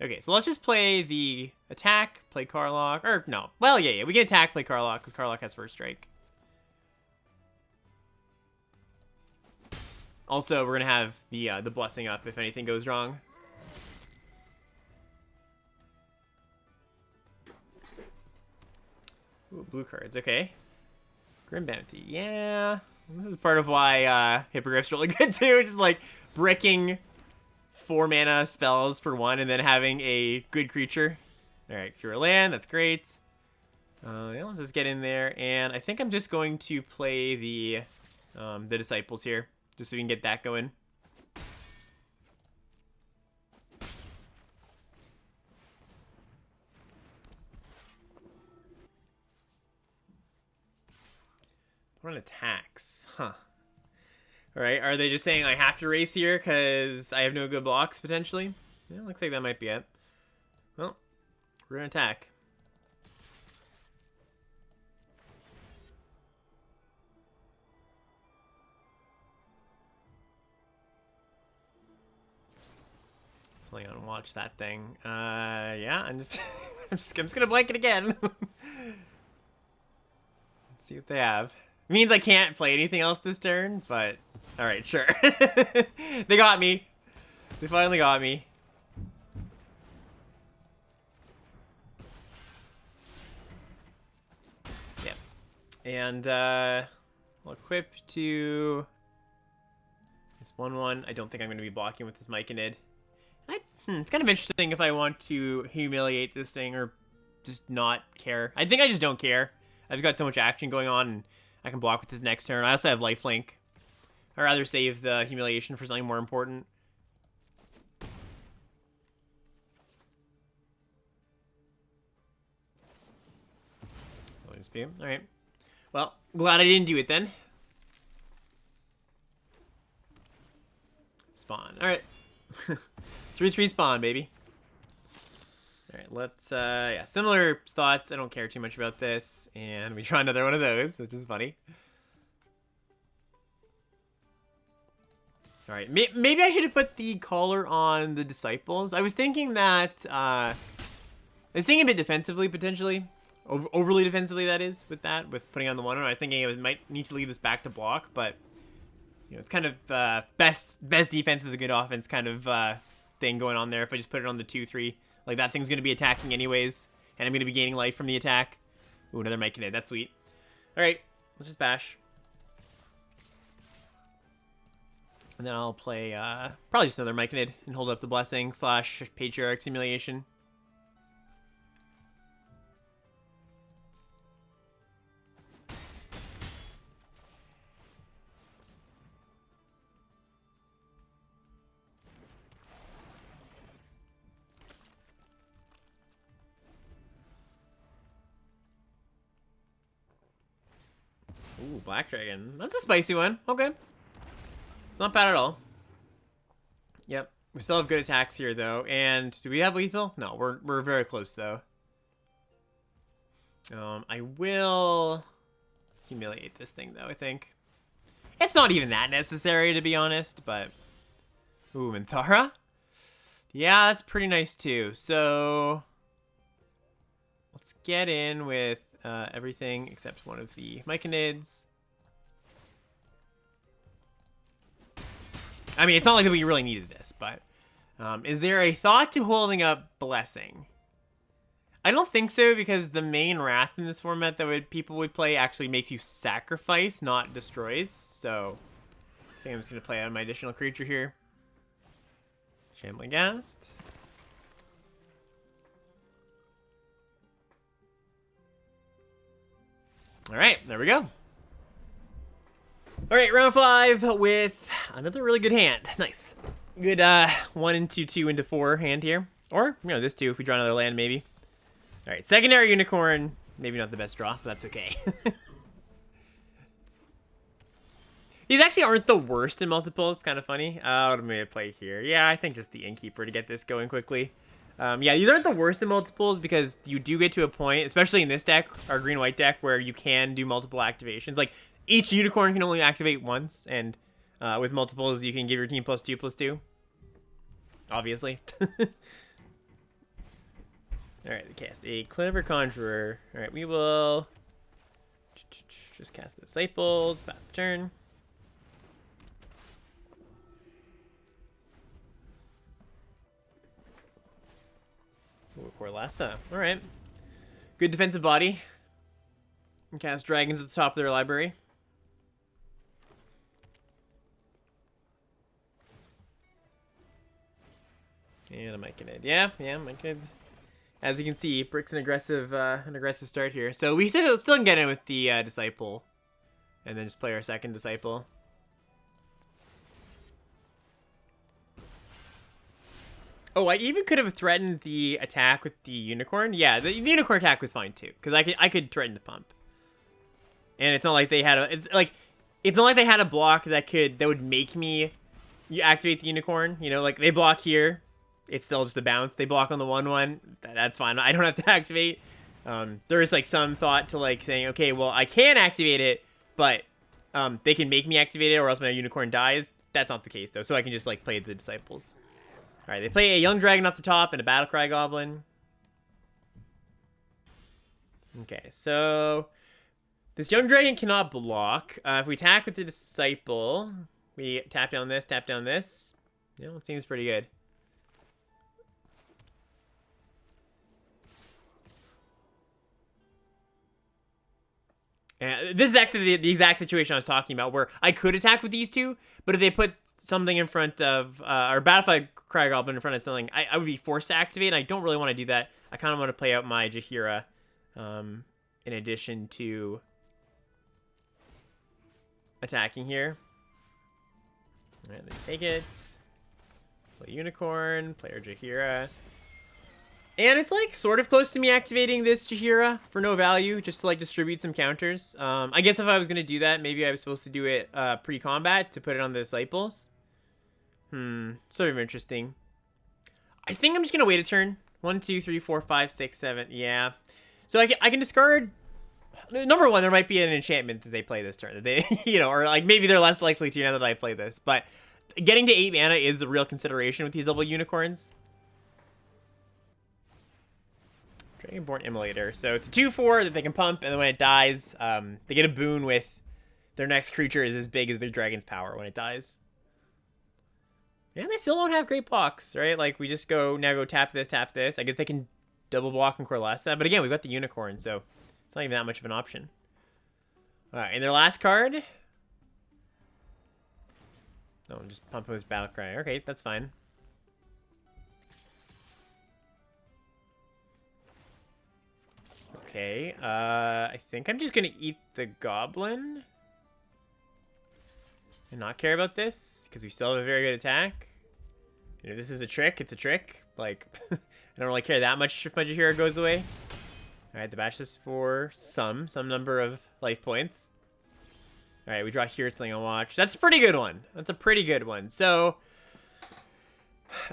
Okay, so let's just play the attack, play Carlock, or no. Well, yeah, we can attack, play Carlock, because Carlock has first strike. Also, we're gonna have the blessing up if anything goes wrong. Ooh, blue cards, okay. Grim Bounty, yeah. This is part of why Hippogriff's really good too, just like bricking 4 mana spells for 1 and then having a good creature. Alright, Cure Land, that's great. Yeah, let's just get in there, and I think I'm just going to play the Disciples here. Just so we can get that going. Run attacks. Huh. Alright, are they just saying I have to race here because I have no good blocks, potentially? Yeah, looks like that might be it. Well, we're gonna attack. On watch that thing. Yeah, I'm just I'm just gonna blank it again. Let's see what they have. It means I can't play anything else this turn, but all right, sure. They got me. They finally got me. Yep. And I'll equip to this 1/1. I don't think I'm gonna be blocking with this Myconid. It's kind of interesting if I want to humiliate this thing or just not care. I think I just don't care. I've got so much action going on, and I can block with this next turn. I also have lifelink. I'd rather save the humiliation for something more important. Alright. Well, glad I didn't do it then. Spawn. Alright. 3/3 spawn, baby. Alright, let's, yeah, similar thoughts. I don't care too much about this. And we try another one of those, which is funny. All right, maybe I should have put the collar on the Disciples. I was thinking that, I was thinking a bit defensively, potentially. Overly defensively, that is, with putting on the 1-1. I was thinking I might need to leave this back to block, but, you know, it's kind of, best defense is a good offense kind of, thing going on there. If I just put it on the 2-3, like, that thing's going to be attacking anyways, and I'm going to be gaining life from the attack. Ooh, another Mythic. That's sweet. All right, let's just bash. And then I'll play, probably just another Myconid and hold up the Blessing / Patriarch Simulation. Ooh, Black Dragon. That's a spicy one. Okay. It's not bad at all. Yep. We still have good attacks here, though. And do we have lethal? No, we're very close, though. I will humiliate this thing, though, I think. It's not even that necessary, to be honest, but... Ooh, Minthara? Yeah, that's pretty nice, too. So... let's get in with everything except one of the Myconids. I mean, it's not like we really needed this, but... is there a thought to holding up Blessing? I don't think so, because the main Wrath in this format that people would play actually makes you sacrifice, not destroys. So, I think I'm just going to play on my additional creature here. Shambling Ghast. Alright, there we go. Alright, round 5 with another really good hand. Nice. Good 1 into 2 into 4 hand here. Or, you know, this 2 if we draw another land, maybe. Alright, secondary Unicorn. Maybe not the best draw, but that's okay. These actually aren't the worst in multiples. Kind of funny. What am I going to play here? Yeah, I think just the Innkeeper to get this going quickly. Yeah, these aren't the worst in multiples because you do get to a point, especially in this deck, our green-white deck, where you can do multiple activations. Like, each Unicorn can only activate once, and with multiples, you can give your team +2/+2. Obviously. Alright, we cast a Clever Conjurer. Alright, we will just cast the Disciples, pass the turn. Ooh, Corlassa. Alright. Good defensive body. And cast dragons at the top of their library. And a Myconid. Yeah, Myconid. As you can see, Brick's an aggressive start here. So we still can get in with the Disciple. And then just play our second Disciple. Oh, I even could have threatened the attack with the Unicorn. Yeah, the Unicorn attack was fine too, because I could threaten to pump. And it's not like they had it's not like they had a block that would make me activate the Unicorn. You know, like they block here, it's still just a bounce. They block on the 1/1, that's fine. I don't have to activate. There is like some thought to like saying, okay, well I can activate it, but they can make me activate it, or else my Unicorn dies. That's not the case though, so I can just like play the Disciples. Alright, they play a Young Dragon off the top and a Battlecry Goblin. Okay, so this Young Dragon cannot block. If we attack with the Disciple, we tap down this, tap down this. You know, it seems pretty good. And this is actually the exact situation I was talking about, where I could attack with these two, but if they put something in front of, or Battlecry Goblin in front of something, I would be forced to activate, and I don't really want to do that. I kind of want to play out my Jaheira, in addition to attacking here. Alright, let's take it. Play Unicorn, play our Jaheira. And it's like sort of close to me activating this Jaheira for no value, just to like distribute some counters. I guess if I was going to do that, maybe I was supposed to do it pre-combat to put it on the Disciples. Sort of interesting. I think I'm just going to wait a turn. 1, 2, 3, 4, 5, 6, 7. Yeah. So I can discard. Number one, there might be an enchantment that they play this turn. That they, you know, or like maybe they're less likely to now that I play this. But getting to 8 mana is the real consideration with these double unicorns. Dragonborn Immolator. So it's a 2/4 that they can pump, and then when it dies, they get a boon with their next creature is as big as their dragon's power when it dies. And they still don't have great blocks, right? Like, we just go tap this, tap this. I guess they can double block and coalesce that. But again, we've got the unicorn, so it's not even that much of an option. All right, and their last card. No, I'm just pumping with Battle Cry. Okay, that's fine. Okay, I think I'm just gonna eat the goblin and not care about this because we still have a very good attack. You know, this is a trick. It's a trick. Like, I don't really care that much if my Jahira goes away. All right, the bash is for some number of life points. All right, we draw here. It's something I'll watch. That's a pretty good one. That's a pretty good one. So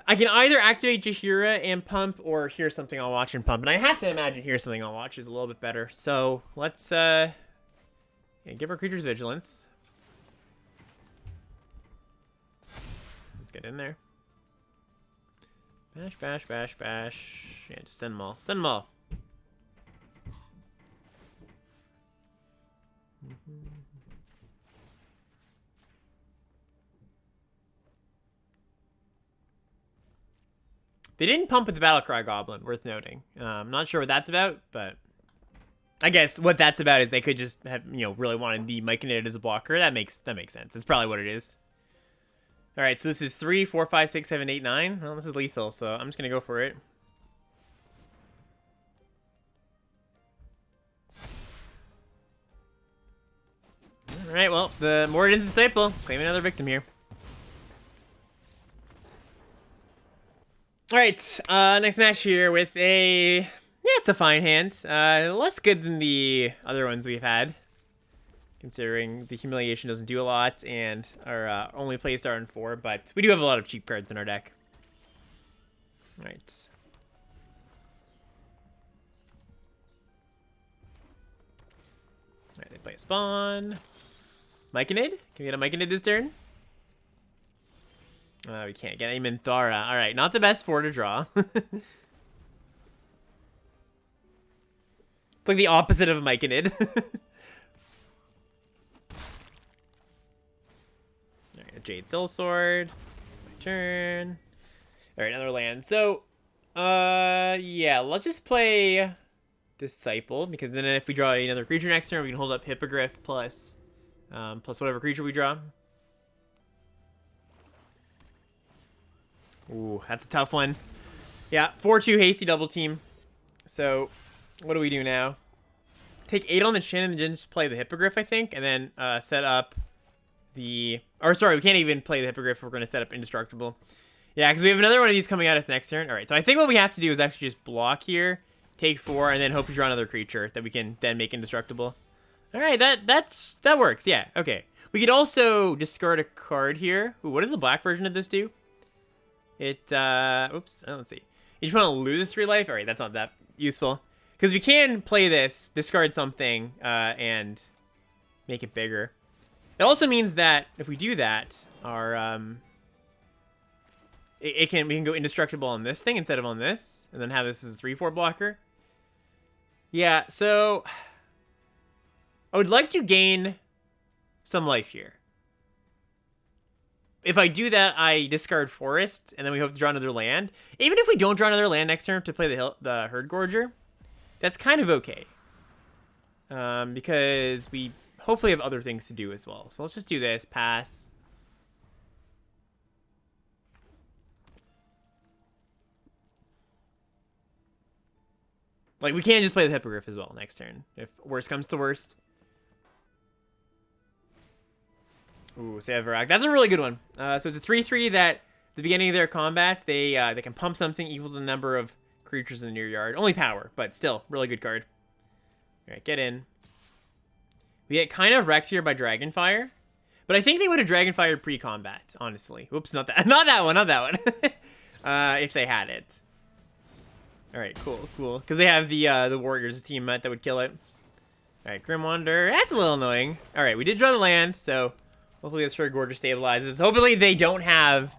I can either activate Jahira and pump, or here's something I'll watch and pump. And I have to imagine here's something I'll watch is a little bit better. So let's yeah, give our creatures vigilance. Let's get in there. Bash, bash, bash, bash. Yeah, just send them all. Send them all. They didn't pump with the Battlecry Goblin, worth noting. I'm not sure what that's about, but I guess what that's about is they could just have, you know, really want to be miking it as a blocker. That makes sense. That's probably what it is. All right, so this is 3, 4, 5, 6, 7, 8, 9. Well, this is lethal, so I'm just gonna go for it. All right, well, the Moradin's Disciple. Claim another victim here. All right, next match here with a, yeah, it's a fine hand. Less good than the other ones we've had, considering the Humiliation doesn't do a lot and our only play star in 4, but we do have a lot of cheap cards in our deck. All right. All right, they play a Spawn. Myconid? Can we get a Myconid this turn? We can't get a Minthara. All right, not the best 4 to draw. It's like the opposite of a Myconid. All right, a Jade Soulsword. My turn. All right, another land. So, yeah, let's just play Disciple, because then if we draw another creature next turn, we can hold up Hippogriff plus whatever creature we draw. Ooh, that's a tough one. Yeah, 4-2 hasty double team. So, what do we do now? Take 8 on the chin and then just play the Hippogriff, I think, and then set up the... Or, sorry, we can't even play the Hippogriff if we're going to set up Indestructible. Yeah, because we have another one of these coming at us next turn. All right, so I think what we have to do is actually just block here, take 4, and then hope to draw another creature that we can then make Indestructible. All right, that works. Yeah, okay. We could also discard a card here. Ooh, what does the black version of this do? It, oops, let's see. You just want to lose 3 life? All right, that's not that useful. Because we can play this, discard something, and make it bigger. It also means that if we do that, our, we can go Indestructible on this thing instead of on this, and then have this as a 3/4 blocker. Yeah, so I would like to gain some life here. If I do that, I discard Forest, and then we hope to draw another land. Even if we don't draw another land next turn to play the Herd Gorger, that's kind of okay. Because we hopefully have other things to do as well. So let's just do this, pass. Like, we can just play the Hippogriff as well next turn, if worst comes to worst. Ooh, Savarak. That's a really good one. So it's a 3/3 that at the beginning of their combat, they can pump something equal to the number of creatures in your yard. Only power, but still, really good card. All right, get in. We get kind of wrecked here by Dragonfire, but I think they would have Dragonfired pre-combat, honestly. Oops, not that one, not that one. If they had it. All right, cool. Because they have the Warriors team that would kill it. All right, Grim Wanderer. That's a little annoying. All right, we did draw the land, so Hopefully this Gorger stabilizes. Hopefully they don't have,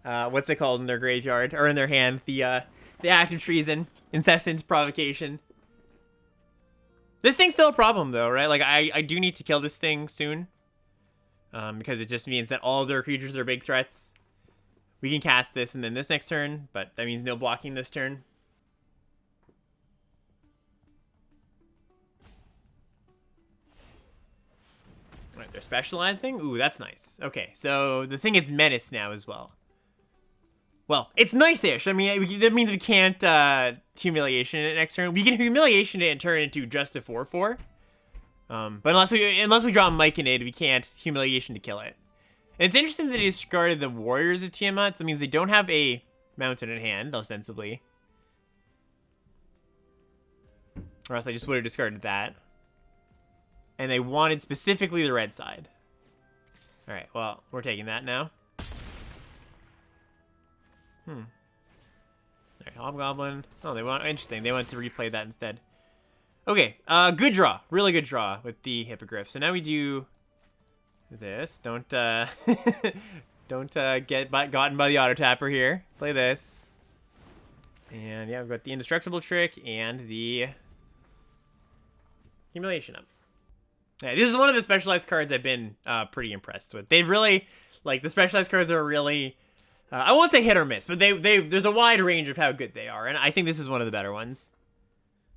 what's it called in their graveyard, or in their hand, the act of treason, incessant provocation. This thing's still a problem though, right? Like I do need to kill this thing soon. Because it just means that all of their creatures are big threats. We can cast this and then this next turn, but that means no blocking this turn. Alright, they're specializing? Ooh, that's nice. Okay, so the thing gets menaced now as well. Well, it's nice-ish. I mean, that means we can't humiliation it next turn. We can humiliation it and turn it into just a 4/4. But unless we draw Myconid, we can't humiliation to kill it. And it's interesting that he discarded the Warriors of Tiamat, so it means they don't have a mountain in hand, ostensibly. Or else I just would have discarded that. And they wanted specifically the red side. Alright, well, we're taking that now. Alright, Hobgoblin. Oh, interesting. They wanted to replay that instead. Okay, good draw. Really good draw with the Hippogriff. So now we do this. Don't get gotten by the auto tapper here. Play this. And yeah, we've got the indestructible trick and the humiliation up. Yeah, this is one of the specialized cards I've been pretty impressed with. They've really, like, the specialized cards are really, I won't say hit or miss, but there's a wide range of how good they are, and I think this is one of the better ones.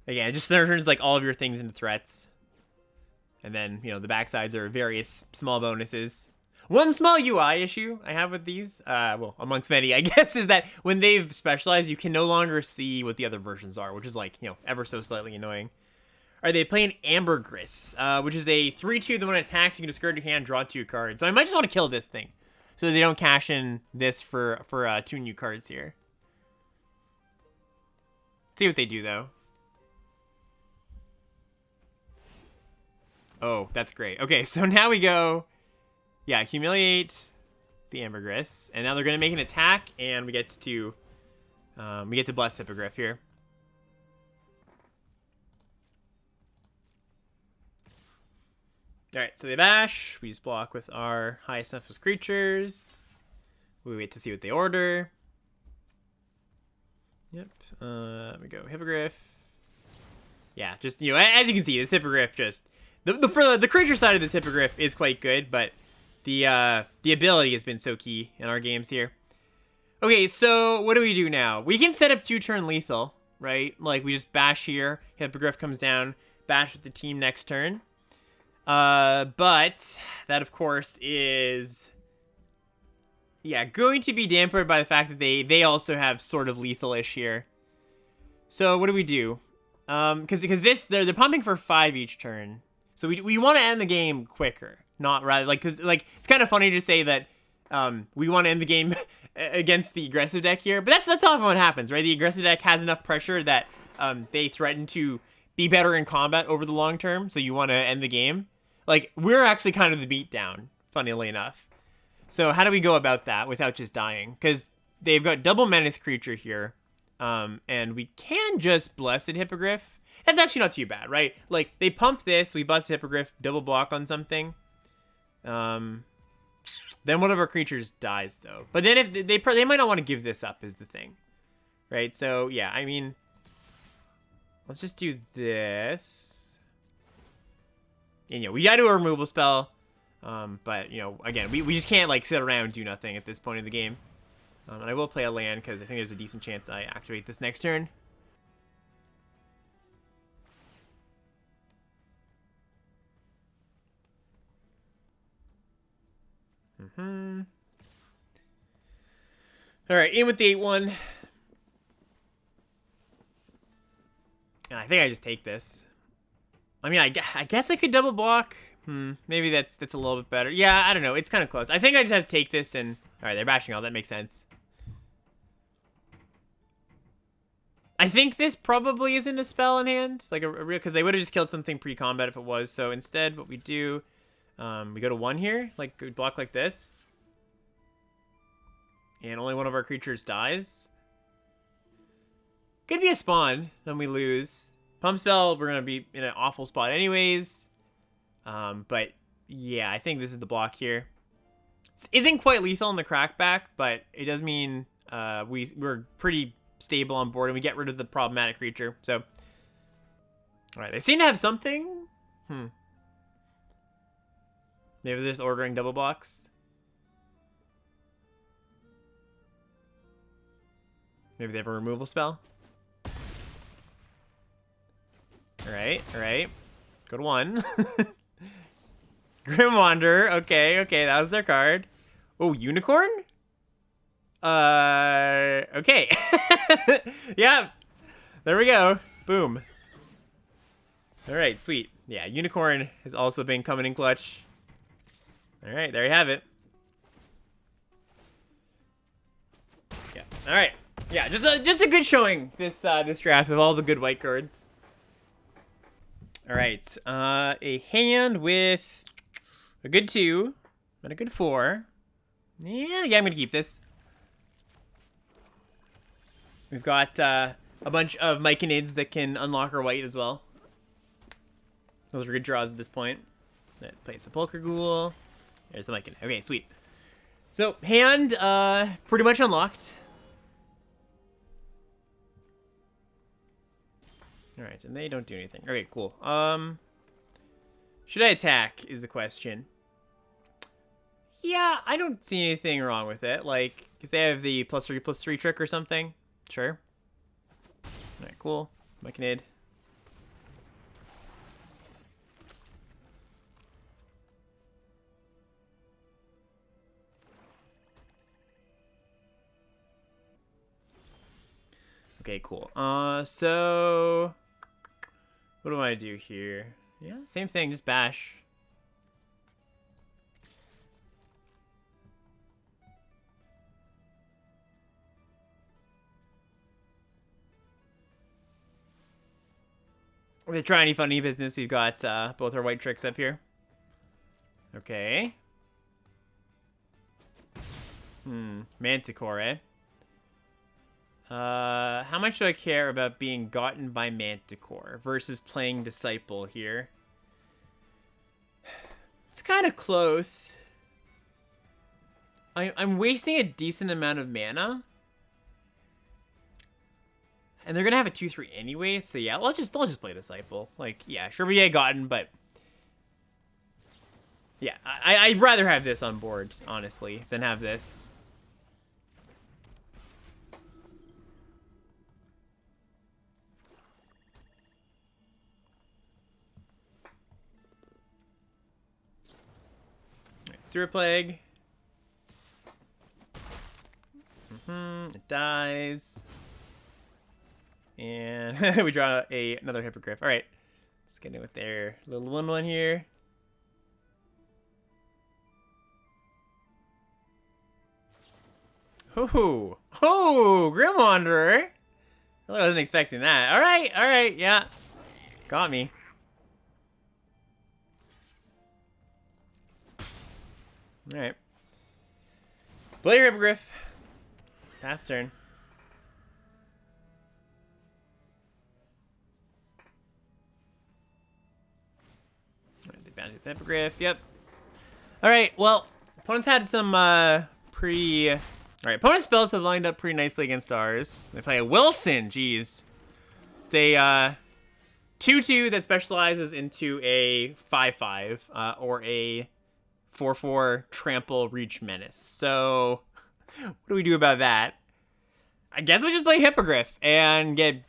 Again, it just turns like all of your things into threats. And then, you know, the backsides are various small bonuses. One small UI issue I have with these, well, amongst many, I guess, is that when they've specialized, you can no longer see what the other versions are, which is like, you know, ever so slightly annoying. Alright, they play an Ambergris, which is a 3/2 that when it attacks, you can discard your hand, draw 2 cards. So I might just want to kill this thing, so they don't cash in this for 2 new cards here. See what they do, though. Oh, that's great. Okay, so now we go, yeah, humiliate the Ambergris, and now they're gonna make an attack, and we get to bless Hippogriff here. All right, so they bash. We just block with our highest toughest creatures. We wait to see what they order. Yep. We go Hippogriff. Yeah, just, you know, as you can see, this Hippogriff just the creature side of this Hippogriff is quite good, but the ability has been so key in our games here. Okay, so what do we do now? We can set up 2-turn lethal, right? Like we just bash here, Hippogriff comes down, bash with the team next turn. But that of course is, yeah, going to be dampened by the fact that they also have sort of lethal-ish here. So what do we do? Because this they're pumping for 5 each turn, so we want to end the game quicker, not rather like, because like it's kind of funny to say that we want to end the game against the aggressive deck here, but that's often what happens, right? The aggressive deck has enough pressure that they threaten to be better in combat over the long term, so you want to end the game. Like, we're actually kind of the beatdown, funnily enough. So how do we go about that without just dying? Because they've got double menace creature here, and we can just Blessed Hippogriff. That's actually not too bad, right? Like, they pump this, we bust Hippogriff, double block on something. Then one of our creatures dies, though. But then if they might not want to give this up, is the thing. Right? So, yeah, I mean, let's just do this. And, you know, we gotta do a removal spell. But, you know, again, we just can't, like, sit around and do nothing at this point in the game. And I will play a land, because I think there's a decent chance I activate this next turn. Alright, in with the 8-1. I think I just take this. I mean, I guess I could double block. Maybe that's a little bit better. Yeah, I don't know. It's kind of close. I think I just have to take this and... Alright, they're bashing all. That makes sense. I think this probably isn't a spell in hand. Like a real... Because they would have just killed something pre-combat if it was. So instead, what we do... we go to 1 here. Like, we block like this. And only one of our creatures dies. Could be a spawn. Then we lose. Pump spell, we're going to be in an awful spot anyways. But yeah, I think this is the block here. Isn't quite lethal in the crackback, but it does mean we're pretty stable on board and we get rid of the problematic creature. So, all right, they seem to have something. Maybe they're just ordering double blocks. Maybe they have a removal spell. All right, all right. Good one. Grim Wanderer. Okay, okay, that was their card. Oh, Unicorn? Okay. Yeah. There we go. Boom. All right, sweet. Yeah, Unicorn has also been coming in clutch. All right, there you have it. Yeah. All right. Yeah, just a good showing this draft of all the good white cards. All right. A hand with a good 2 and a good 4. Yeah, I'm gonna keep this. We've got a bunch of Myconids that can unlock our white as well. Those are good draws at this point. That plays Sepulchre Ghoul. There's the Myconid. Okay, sweet. So hand pretty much unlocked. All right, and they don't do anything. Okay, cool. Should I attack is the question. Yeah, I don't see anything wrong with it. Like, if they have the +3/+3 trick or something, sure. All right, cool. Myconid. Okay, cool. So what do I do here? Yeah, same thing, just bash. If they try any funny business, we've got both our white tricks up here. Okay. Manticore, eh? How much do I care about being gotten by Manticore versus playing Disciple here? It's kind of close. I'm wasting a decent amount of mana. And they're gonna have a 2/3 anyway, so yeah, let's just play Disciple. Like, yeah, sure we get gotten, but yeah, I'd rather have this on board, honestly, than have this. Sewer Plague. It dies. And we draw another Hippogriff. All right. Let's get in with their little 1/1 here. Oh, Grim Wanderer. I wasn't expecting that. All right, yeah. Got me. All right. Play your Hippogriff. Pass turn. All right, they bounce with Hippogriff. Yep. All right. Well, opponents had some pretty. All right. Opponent's spells have lined up pretty nicely against ours. They play a Wilson. Jeez. It's a 2/2 that specializes into a 5/5 or a 4/4 trample reach menace. So what do we do about that? I guess we just play Hippogriff and get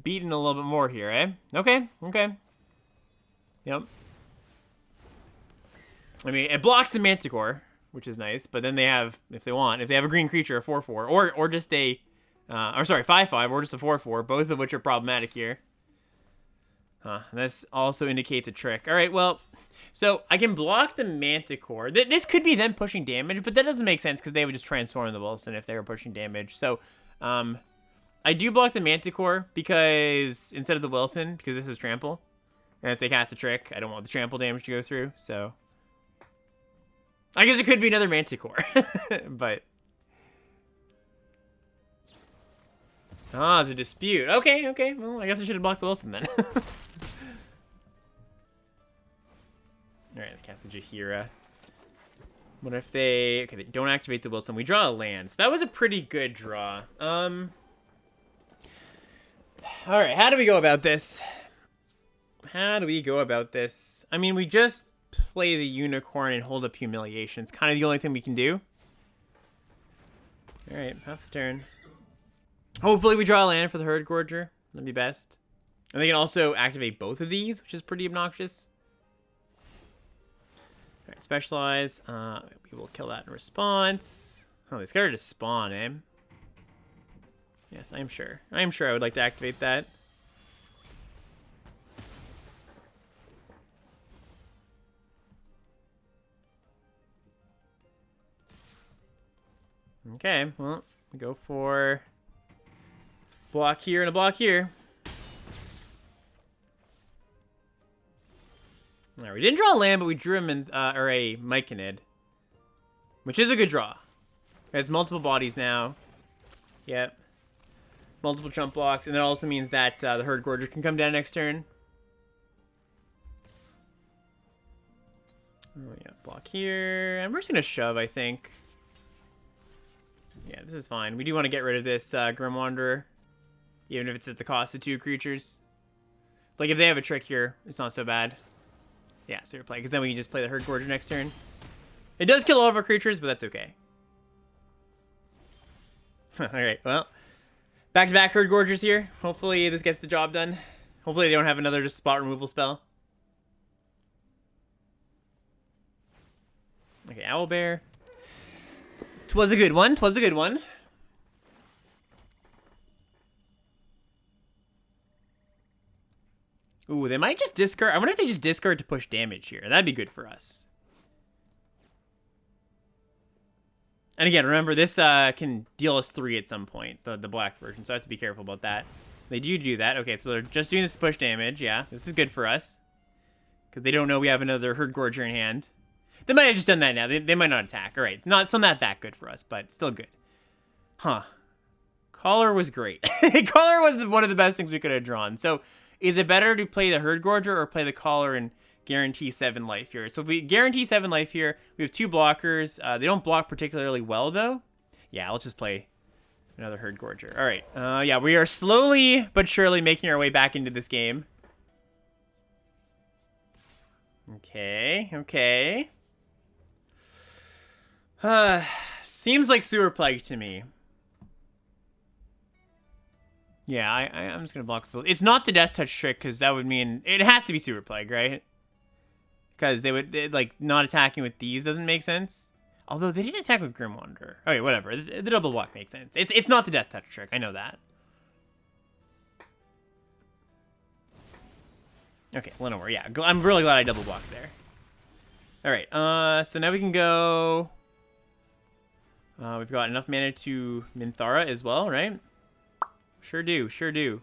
beaten a little bit more here, eh? Okay. Yep. I mean, it blocks the Manticore, which is nice, but then they have, if they have a green creature, a 4/4, or just a, 5/5, or just a 4/4, both of which are problematic here. This also indicates a trick. All right, well, so I can block the Manticore. This could be them pushing damage, but that doesn't make sense because they would just transform the Wilson if they were pushing damage. So I do block the Manticore because instead of the Wilson, because this is trample. And if they cast a trick, I don't want the trample damage to go through. So I guess it could be another Manticore. But it's a dispute. Okay. Well, I guess I should have blocked the Wilson then. Alright, I cast a Jaheira. What if they... Okay, they don't activate the Wilson. We draw a land. So that was a pretty good draw. Alright, how do we go about this? How do we go about this? I mean, we just play the Unicorn and hold up Humiliation. It's kind of the only thing we can do. Alright, pass the turn. Hopefully we draw a land for the Herd Gorger. That'd be best. And they can also activate both of these, which is pretty obnoxious. Alright, specialize. We will kill that in response. Oh, they scared to spawn, eh? Yes, I'm sure. I'm sure I would like to activate that. Okay, well, we go for block here and a block here. Alright, we didn't draw a land, but we drew him in, or a Myconid, which is a good draw. It has multiple bodies now. Yep. Multiple trump blocks, and it also means that the Herd Gorger can come down next turn. Oh, yeah, block here. And we're just going to shove, I think. Yeah, this is fine. We do want to get rid of this Grim Wanderer, even if it's at the cost of 2 creatures. Like, if they have a trick here, it's not so bad. Yeah, so you're playing, because then we can just play the Herd Gorger next turn. It does kill all of our creatures, but that's okay. Alright, well. Back-to-back Herd Gorgers here. Hopefully this gets the job done. Hopefully they don't have another just spot removal spell. Okay, Owlbear. 'Twas a good one. 'Twas a good one. Ooh, they might just discard. I wonder if they just discard to push damage here. That'd be good for us. And again, remember, this can deal us 3 at some point, the black version, so I have to be careful about that. They do that. Okay, so they're just doing this to push damage. Yeah, this is good for us. Because they don't know we have another Herd Gorger in hand. They might have just done that now. They might not attack. All right, not that good for us, but still good. Huh. Collar was great. Collar was one of the best things we could have drawn. So is it better to play the Herd Gorger or play the Collar and guarantee 7 life here? So if we guarantee 7 life here, we have 2 blockers. They don't block particularly well, though. Yeah, let's just play another Herd Gorger. All right. Yeah, we are slowly but surely making our way back into this game. Okay, okay. Seems like Sewer Plague to me. Yeah, I'm just gonna block the... It's not the Death Touch trick, because that would mean... It has to be Sewer Plague, right? Because like, not attacking with these doesn't make sense. Although, they didn't attack with Grim Wanderer. Okay, whatever. The double block makes sense. It's not the Death Touch trick. I know that. Okay, Lenore, yeah. I'm really glad I double blocked there. Alright, so now we can go... we've got enough mana to Minthara as well, right? Sure do, sure do.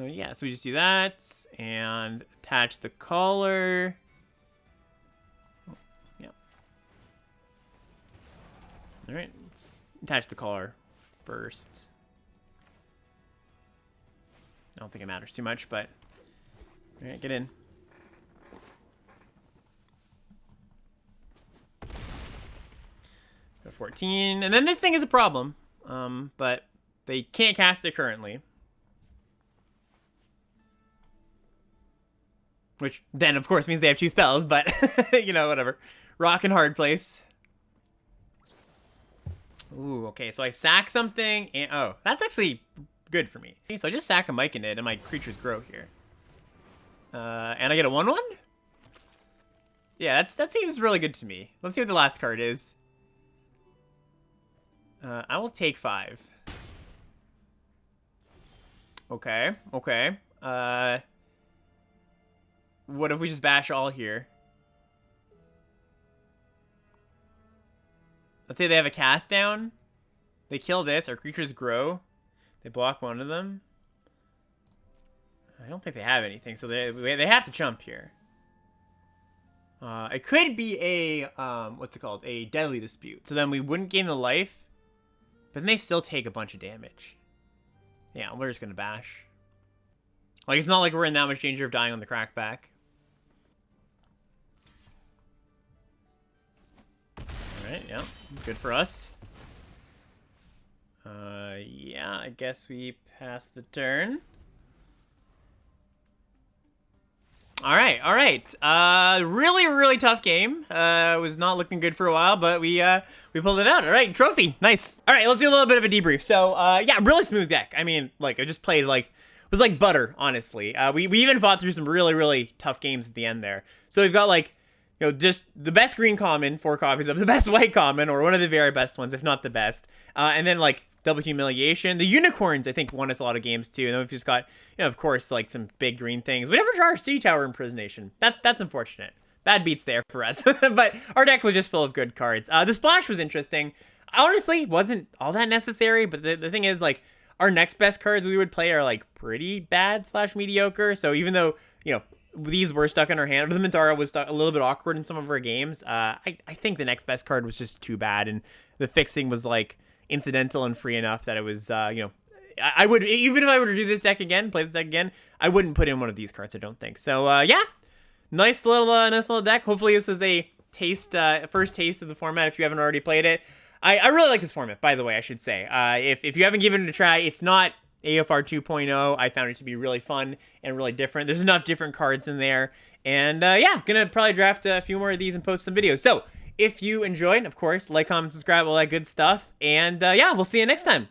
Yeah, so we just do that, and attach the collar. Oh, yeah. Alright, let's attach the collar first. I don't think it matters too much, but... Alright, get in. Go 14, and then this thing is a problem, but they can't cast it currently. Which then, of course, means they have 2 spells, but, you know, whatever. Rock and hard place. Ooh, okay, so I sack something, and... Oh, that's actually good for me. Okay, so I just sack a Myconid, and my creatures grow here. And I get a 1/1? Yeah, that seems really good to me. Let's see what the last card is. I will take 5. Okay, okay. What if we just bash all here? Let's say they have a cast down. They kill this, our creatures grow. They block one of them. I don't think they have anything, so they have to jump here. It could be a, what's it called? A Deadly Dispute. So then we wouldn't gain the life, but then they still take a bunch of damage. Yeah, we're just gonna bash. Like, it's not like we're in that much danger of dying on the crackback. right, yeah, it's good for us. Yeah, I guess we pass the turn. All right, all right. Really, really tough game. Was not looking good for a while, but we pulled it out. All right, trophy, nice. All right, let's do a little bit of a debrief. So, yeah, really smooth deck. I mean, like, I just played like, it was like butter, honestly. We even fought through some really, really tough games at the end there. So we've got like, you know, just the best green common, 4 copies of the best white common, or one of the very best ones, if not the best. And then like double humiliation. The unicorns, I think, won us a lot of games too. And then we've just got, you know, of course, like some big green things. We never draw our Sea Tower Impersonation. That's unfortunate. Bad beats there for us. But our deck was just full of good cards. The splash was interesting. Honestly, wasn't all that necessary. But the thing is, like, our next best cards we would play are like pretty bad / mediocre. So even though, you know, these were stuck in our hand, or the Mintara was stuck a little bit awkward in some of our games, I think the next best card was just too bad, and the fixing was like incidental and free enough that it was, you know, I would, even if I were to do this deck again, play this deck again, I wouldn't put in one of these cards, I don't think. So yeah, nice little deck. Hopefully this is a first taste of the format if you haven't already played it. I really like this format, by the way, I should say. If you haven't given it a try, it's not AFR 2.0. I found it to be really fun and really different. There's enough different cards in there. And yeah, gonna probably draft a few more of these and post some videos. So if you enjoyed, of course, like, comment, subscribe, all that good stuff. And yeah, we'll see you next time.